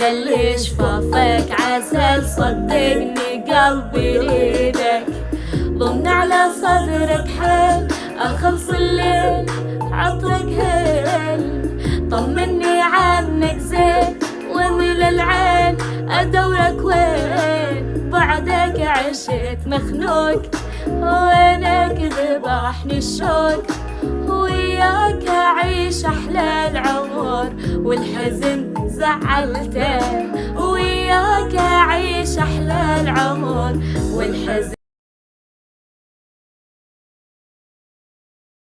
يلي شفافك عسل صدقني قلبي ليدك، ضمن على صدرك حيل أخلص الليل عطرك هيل، طمني عنك زين ومن العين أدورك وين، بعدك عشت مخنوق وينك ذبحني الشوق، وياك أعيش أحلى العمر والحزن زعلته، وياك أعيش أحلى العمر والحزن